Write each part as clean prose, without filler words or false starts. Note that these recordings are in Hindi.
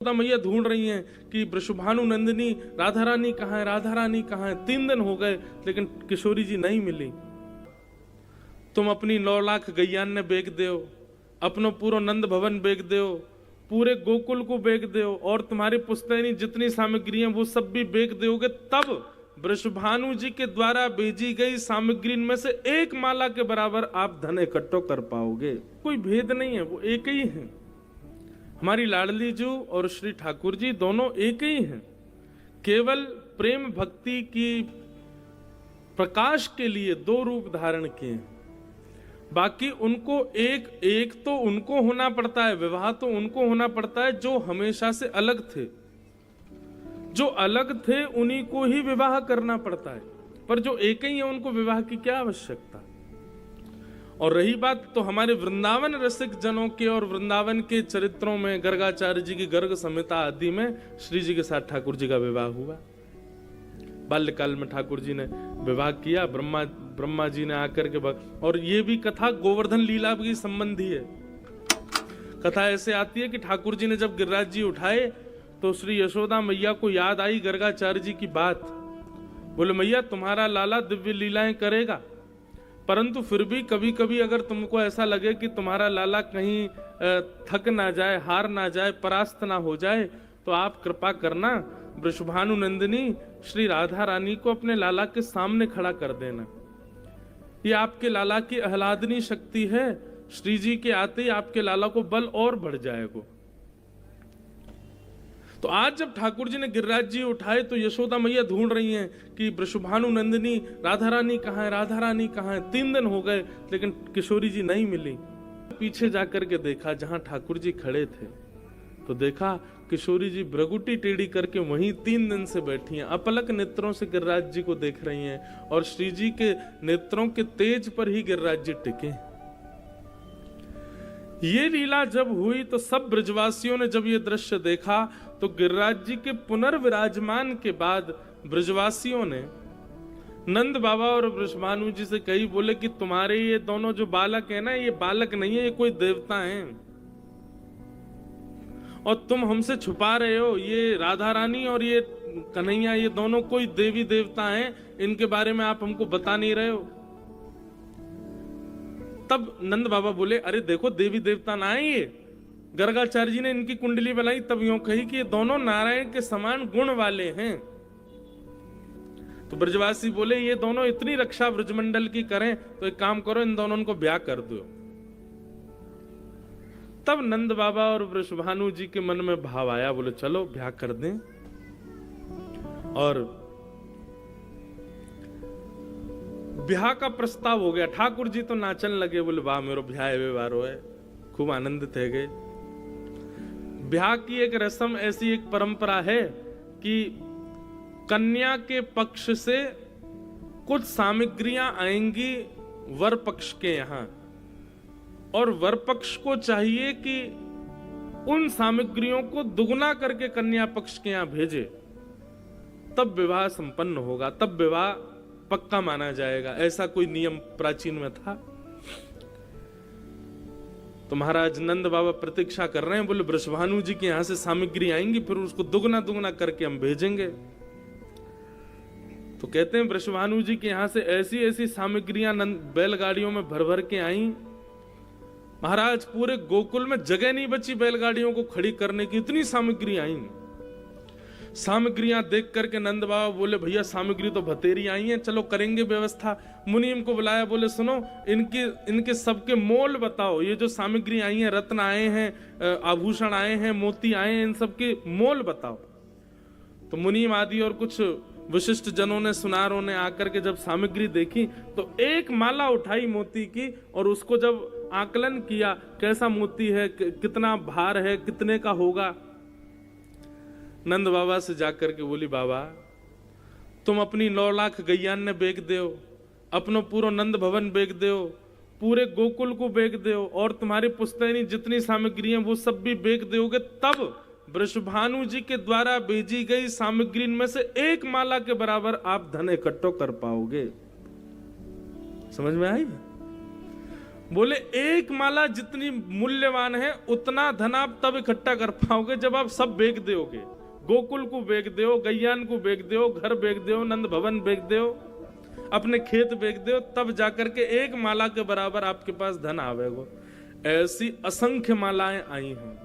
यशोदा मैया ढूंढ रही हैं कि वृषभानु नंदिनी राधा रानी कहाँ है, राधा रानी कहाँ है। 3 दिन हो गए लेकिन किशोरी जी नहीं मिली। तुम अपनी 9 लाख गैयान बेच दो, अपनो पूरा नंद भवन बेच दो, पूरे गोकुल को बेच दो और तुम्हारी पुश्तैनी जितनी सामग्री है वो सब भी बेच दोगे, तब वृषभानु जी के द्वारा भेजी गई सामग्री में से एक माला के बराबर आप धन इकट्ठो कर पाओगे। कोई भेद नहीं है, वो एक ही है। हमारी लाडली जी और श्री ठाकुर जी दोनों एक ही हैं, केवल प्रेम भक्ति की प्रकाश के लिए 2 रूप धारण किए। बाकी उनको एक तो उनको होना पड़ता है, विवाह तो उनको होना पड़ता है जो हमेशा से अलग थे। जो अलग थे उन्हीं को ही विवाह करना पड़ता है, पर जो एक ही है उनको विवाह की क्या आवश्यकता। और रही बात तो हमारे वृंदावन रसिक जनों के और वृंदावन के चरित्रों में गर्गाचार्य जी की गर्ग संहिता आदि में श्री जी के साथ ठाकुर जी का विवाह हुआ। बाल्यकाल में ठाकुर जी ने विवाह किया, ब्रह्मा जी ने आकर के और ये भी कथा गोवर्धन लीला की संबंधी है। कथा ऐसे आती है कि ठाकुर जी ने जब गिरिराज जी उठाए तो श्री यशोदा मैया को याद आई गर्गाचार्य जी की बात। बोले मैया तुम्हारा लाला दिव्य लीलाएं करेगा, परंतु फिर भी कभी कभी अगर तुमको ऐसा लगे कि तुम्हारा लाला कहीं थक ना जाए, हार ना जाए, परास्त ना हो जाए, तो आप कृपा करना वृषभानु नंदिनी श्री राधा रानी को अपने लाला के सामने खड़ा कर देना। ये आपके लाला की आह्लादनी शक्ति है, श्री जी के आते ही आपके लाला को बल और बढ़ जाएगा। तो आज जब ठाकुर जी ने गिरिराज जी उठाए तो यशोदा मैया ढूंढ रही हैं कि वृषभानु नंदिनी राधा रानी कहाँ है, राधा रानी कहाँ है। 3 दिन हो गए लेकिन किशोरी जी नहीं मिली। पीछे जाकर के देखा जहां ठाकुर जी खड़े थे तो देखा किशोरी जी भ्रगुटी टेढ़ी करके वहीं 3 दिन से बैठी हैं, अपलक नेत्रों से गिरिराज जी को देख रही हैं और श्री जी के नेत्रों के तेज पर ही गिरिराज जी टिके। ये लीला जब हुई तो सब ब्रजवासियों ने जब ये दृश्य देखा तो गिरिराज जी के पुनर्विराजमान के बाद ब्रजवासियों ने नंद बाबा और वृषभानु जी से कही, बोले कि तुम्हारे ये दोनों जो बालक है ना, ये बालक नहीं है, ये कोई देवता हैं और तुम हमसे छुपा रहे हो। ये राधा रानी और ये कन्हैया ये दोनों कोई देवी देवता हैं, इनके बारे में आप हमको बता नहीं रहे हो। तब नंद बाबा बोले अरे देखो देवी देवता ना है ये, गर्गाचार्य जी ने इनकी कुंडली बनाई तब यूं कही कि ये दोनों नारायण के समान गुण वाले हैं। तो ब्रजवासी बोले ये दोनों इतनी रक्षा ब्रजमंडल की करें तो एक काम करो, इन दोनों को ब्याह कर दो। तब नंद बाबा और वृषभानु जी के मन में भाव आया, बोले चलो ब्याह कर दें। और ब्याह का प्रस्ताव हो गया। ठाकुर जी तो नाचन लगे, बोले वाह मेरो ब्याह है, खूब आनंदित है गए। ब्याह की एक रस्म ऐसी एक परंपरा है कि कन्या के पक्ष से कुछ सामग्रियां आएंगी वर पक्ष के यहां और वर पक्ष को चाहिए कि उन सामग्रियों को दुगना करके कन्या पक्ष के यहां भेजे, तब विवाह संपन्न होगा, तब विवाह पक्का माना जाएगा। ऐसा कोई नियम प्राचीन में था। तो महाराज नंद बाबा प्रतीक्षा कर रहे हैं, बोले वृषभानु जी के यहां से सामग्री आएंगी फिर उसको दुगना दुगना करके हम भेजेंगे। तो कहते हैं वृषभानु जी के यहां से ऐसी ऐसी सामग्रियां बैलगाड़ियों में भर भर के आई, महाराज पूरे गोकुल में जगह नहीं बची बैलगाड़ियों को खड़ी करने की, इतनी सामग्री आई। सामग्रियां देख करके नंद बाबा बोले भैया सामग्री तो बतेरी आई हैं, चलो करेंगे व्यवस्था। मुनीम को बुलाया, बोले सुनो इनके सबके मोल बताओ, ये जो सामग्री आई हैं, रत्न आए हैं, आभूषण आए हैं, मोती आए हैं, इन सबके मोल बताओ। तो मुनीम आदि और कुछ विशिष्ट जनों ने, सुनारों ने आकर के जब सामग्री देखी तो एक माला उठाई मोती की और उसको जब आकलन किया कैसा मोती है, कितना भार है, कितने का होगा। नंद बाबा से जाकर के बोली बाबा तुम अपनी 9 लाख गैयान बेच दो, अपनो पूरा नंद भवन बेच दो, पूरे गोकुल को बेच दो और तुम्हारी पुश्तैनी जितनी सामग्री है वो सब भी बेच दोगे, तब वृषभानु जी के द्वारा भेजी गई सामग्री में से एक माला के बराबर आप धन इकट्ठो कर पाओगे। समझ में आई? बोले एक माला जितनी मूल्यवान है उतना धन आप तब इकट्ठा कर पाओगे जब आप सब बेच दोगे। गोकुल को बेच दो, गैयान को बेच दो, घर बेच दो, नंद भवन बेच दो, अपने खेत बेच दो, तब जाकर के एक माला के बराबर आपके पास धन आवेगा। ऐसी असंख्य मालाएं आई हैं,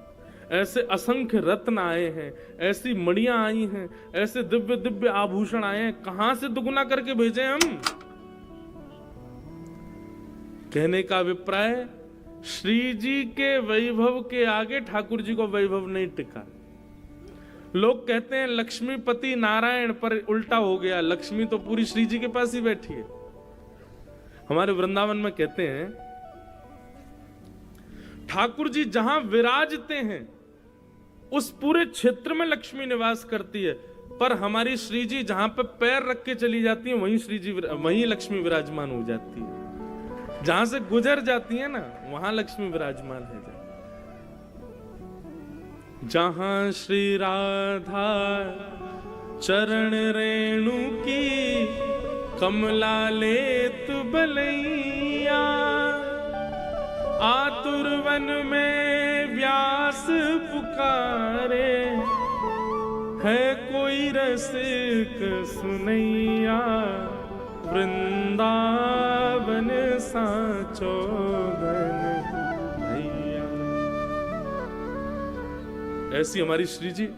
ऐसे असंख्य रत्न आए हैं, ऐसी मणियां आई हैं, ऐसे दिव्य दिव्य आभूषण आए हैं, कहां से दुगुना करके भेजे हम। कहने का अभिप्राय, श्री जी के वैभव के आगे ठाकुर जी को वैभव नहीं टिका। लोग कहते हैं लक्ष्मीपति नारायण, पर उल्टा हो गया, लक्ष्मी तो पूरी श्री जी के पास ही बैठी है। हमारे वृंदावन में कहते हैं ठाकुर जी जहां विराजते हैं उस पूरे क्षेत्र में लक्ष्मी निवास करती है, पर हमारी श्री जी जहां पे पैर रख के चली जाती है वहीं लक्ष्मी विराजमान हो जाती है। जहां से गुजर जाती है ना वहां लक्ष्मी विराजमान है। जहां श्री राधा चरण रेणु की कमला लेत बलैया, आतुर वन में व्यास पुकारे, है कोई रसिक सुनैया, वृंदावन साचो धन भैया। ऐसी हमारी श्री जी।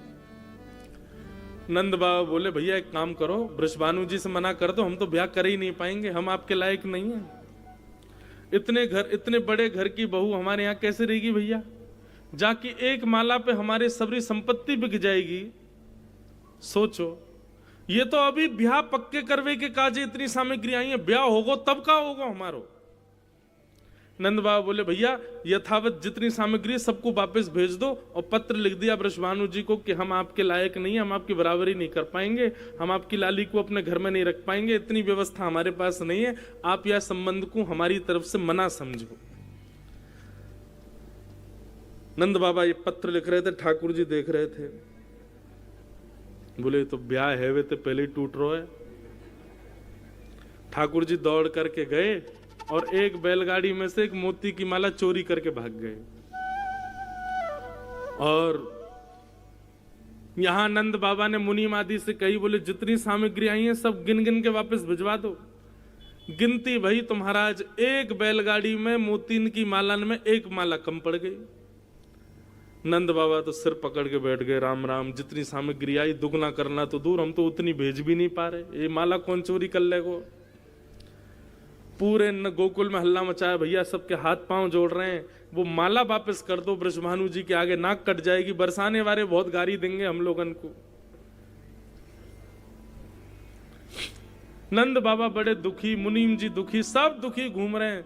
नंद बाबा बोले भैया एक काम करो, वृषभानु जी से मना कर दो, हम तो ब्याह कर ही नहीं पाएंगे, हम आपके लायक नहीं हैं। इतने बड़े घर की बहू हमारे यहाँ कैसे रहेगी भैया? जाके एक माला पे हमारे सबरी संपत्ति बिक जाएगी। सोचो, ये तो अभी ब्याह पक्के करवे के काजे इतनी सामग्री आई है, ब्याह होगा तब का होगा हमारो। नंद बाबा बोले भैया यथावत जितनी सामग्री सबको वापस भेज दो, और पत्र लिख दिया वृषभानु जी को कि हम आपके लायक नहीं है, हम आपकी बराबरी नहीं कर पाएंगे, हम आपकी लाली को अपने घर में नहीं रख पाएंगे, इतनी व्यवस्था हमारे पास नहीं है, आप यह संबंध को हमारी तरफ से मना समझो। नंद बाबा ये पत्र लिख रहे थे, ठाकुर जी देख रहे थे, बोले तो ब्याह है वे तो पहले ही टूट रहा है। ठाकुर जी दौड़ करके गए और एक बैलगाड़ी में से एक मोती की माला चोरी करके भाग गए। और यहां नंद बाबा ने मुनीम आदि से कही, बोले जितनी सामग्री आई है सब गिन गिन के वापस भिजवा दो। गिनती भई तो महाराज एक बैलगाड़ी में मोतीन की माला में एक माला कम पड़ गई। नंद बाबा तो सिर पकड़ के बैठ गए, राम राम, जितनी सामग्री आई दुगना करना तो दूर, हम तो उतनी भेज भी नहीं पा रहे, ये माला कौन चोरी कर लेगो। पूरे गोकुल में हल्ला मचाया, भैया सबके हाथ पांव जोड़ रहे हैं, वो माला वापस कर दो, वृषभानु जी के आगे नाक कट जाएगी, बरसाने वाले बहुत गाली देंगे हम लोगन को। नंद बाबा बड़े दुखी, मुनीम जी दुखी, सब दुखी घूम रहे हैं।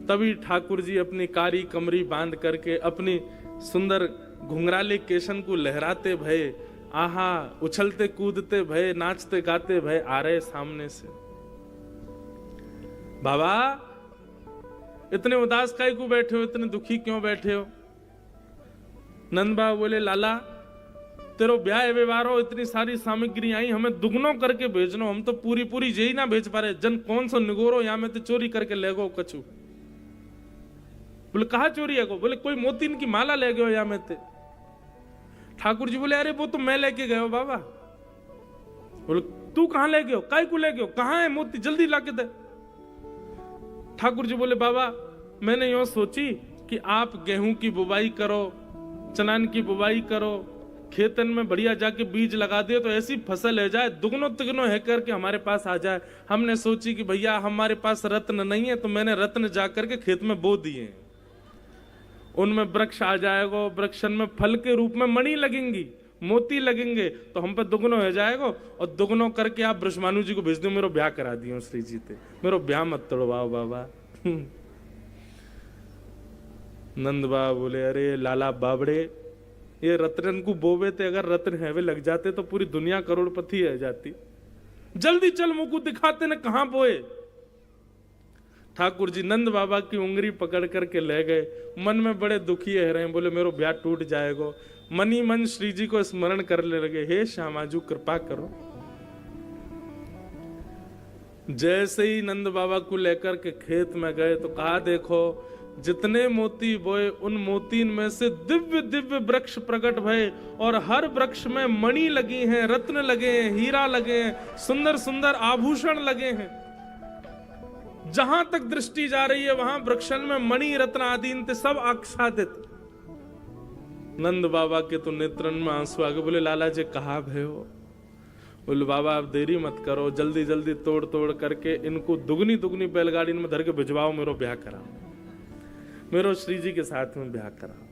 तभी ठाकुर जी अपनी कारी कमरी बांध करके अपनी सुंदर घुंघराले केशन को लहराते भये, आहा उछलते कूदते भये, नाचते गाते भये आ रहे सामने से। बाबा इतने उदास काहे को बैठे हो, इतने दुखी क्यों बैठे हो? नंद बाबा बोले लाला तेरो ब्याह व्यवहार हो, इतनी सारी सामग्री आई, हमें दुगनों करके भेजनो, हम तो पूरी पूरी यही ना भेज पा रहे, जन कौन सा निगोरो यहाँ में तो चोरी करके ले गो कछु। बोले कहा चोरी है को? बोले कोई मोतीन की माला ले गयो यहाँ में थे। ठाकुर जी बोले अरे वो तो मैं लेके गयो बाबा। बोले तू कहां ले गयो, काय को ले गयो, कहां है मोती, जल्दी लाके दे। ठाकुर जी बोले बाबा मैंने यूं सोची कि आप गेहूं की बुवाई करो, चनान की बुवाई करो, खेतन में बढ़िया जाके बीज लगा दिए तो ऐसी फसल है जाए, दुगनों तिगनों है करके हमारे पास आ जाए। हमने सोची कि भैया हमारे पास रत्न नहीं है, तो मैंने रत्न जा करके खेत में बो दिए, उनमें वृक्ष आ जाएगा, वृक्षन में फल के रूप में मणि लगेंगी, मोती लगेंगे, तो हम पे दुगनों हो जाएगा, और दुगनों करके आप वृषभानु जी को भेज दो, मेरा ब्याह करा दियो श्री जी ते, मेरा ब्याह मत तोड़वाओ बाबा। नंद बाबा बोले अरे लाला बाबड़े, ये रत्न को बोवे थे, अगर रत्न हैवे लग जाते तो पूरी दुनिया करोड़पति है जाती, जल्दी चल मुझको दिखाते न कहां बोए। ठाकुर जी नंद बाबा की उंगली पकड़ करके ले गए, मन में बड़े दुखी है रहे, बोले मेरो ब्याह टूट जाएगा। मनी मन श्री जी को स्मरण करने लगे, हे श्यामाजू कृपा करो। जैसे ही नंद बाबा को लेकर के खेत में गए तो कहा, देखो जितने मोती बोए उन मोतीन में से दिव्य दिव्य वृक्ष प्रकट भये, और हर वृक्ष में मणि लगी हैं, रत्न लगे हैं, हीरा लगे हैं, सुंदर सुंदर आभूषण लगे हैं। जहां तक दृष्टि जा रही है वहां वृक्षन में मणि रत्न आदि सब आच्छादित। नंद बाबा के तो नेत्रन में आंसू आ गए। बोले, लाला जी कहाँ भय हो? बोले, बाबा आप देरी मत करो, जल्दी जल्दी तोड़ तोड़ करके इनको दुगनी दुगनी बैलगाड़ी में धर के भिजवाओ, मेरो ब्याह कराओ, मेरो श्री जी के साथ में ब्याह कराओ।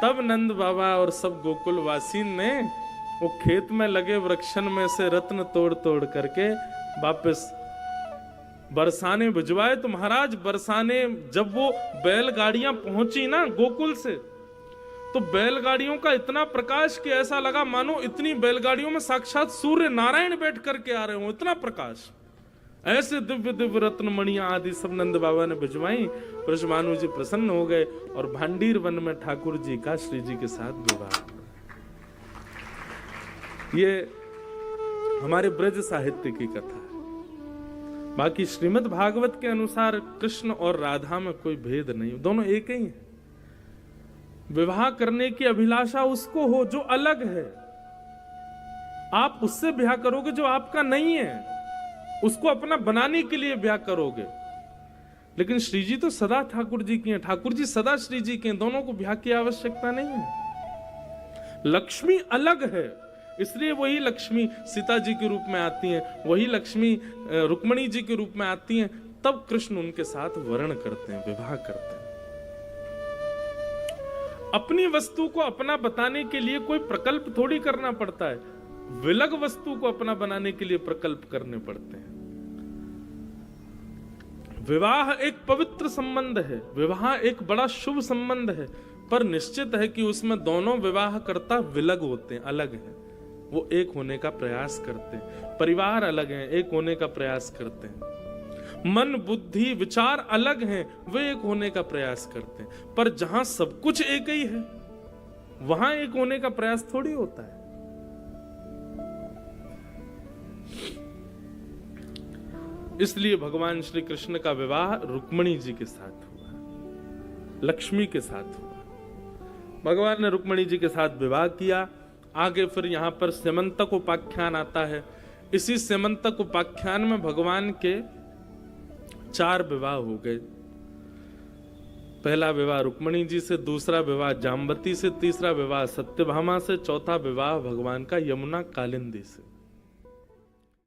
तब नंद बाबा और सब गोकुल वासी ने वो खेत में लगे वृक्षन में से रत्न तोड़ तोड़ करके वापस बरसाने भिजवाए। तो महाराज बरसाने जब वो बैलगाड़ियां पहुंची ना गोकुल से, तो बैलगाड़ियों का इतना प्रकाश कि ऐसा लगा मानो इतनी बैलगाड़ियों में साक्षात सूर्य नारायण बैठ करके आ रहे हो, इतना प्रकाश। ऐसे दिव्य दिव्य रत्न मणियां आदि सब नंद बाबा ने भिजवाई। ब्रजभानु जी प्रसन्न हो गए और भांडीर वन में ठाकुर जी का श्री जी के साथ विवाह। ये हमारे ब्रज साहित्य की कथा है। बाकी श्रीमद् भागवत के अनुसार कृष्ण और राधा में कोई भेद नहीं, दोनों एक ही हैं। विवाह करने की अभिलाषा उसको हो जो अलग है, आप उससे ब्याह करोगे जो आपका नहीं है, उसको अपना बनाने के लिए ब्याह करोगे। लेकिन श्री जी तो सदा ठाकुर जी की हैं, ठाकुर जी सदा श्री जी के हैं, दोनों को ब्याह की आवश्यकता नहीं है। लक्ष्मी अलग है, इसलिए वही लक्ष्मी सीता जी के रूप में आती हैं, वही लक्ष्मी रुक्मणी जी के रूप में आती हैं। तब कृष्ण उनके साथ वर्ण करते हैं, विवाह करते हैं। अपनी वस्तु को अपना बताने के लिए कोई प्रकल्प थोड़ी करना पड़ता है, विलग वस्तु को अपना बनाने के लिए प्रकल्प करने पड़ते हैं। विवाह एक पवित्र संबंध है, विवाह एक बड़ा शुभ संबंध है, पर निश्चित है कि उसमें दोनों विवाह करता विलग होते हैं, अलग हैं। वो एक होने का प्रयास करते हैं, परिवार अलग है, एक होने का प्रयास करते हैं। मन बुद्धि विचार अलग हैं, वे एक होने का प्रयास करते हैं। पर जहां सब कुछ एक ही है वहां एक होने का प्रयास थोड़ी होता है। इसलिए भगवान श्री कृष्ण का विवाह रुक्मणी जी के साथ हुआ, लक्ष्मी के साथ हुआ। भगवान ने रुक्मणी जी के साथ विवाह किया। आगे फिर यहां पर सेमंतक उपाख्यान आता है। इसी सेमंतक उपाख्यान में भगवान के 4 विवाह हो गए। पहला विवाह रुक्मणी जी से, दूसरा विवाह जाम्बती से, तीसरा विवाह सत्यभामा से, चौथा विवाह भगवान का यमुना कालिंदी से।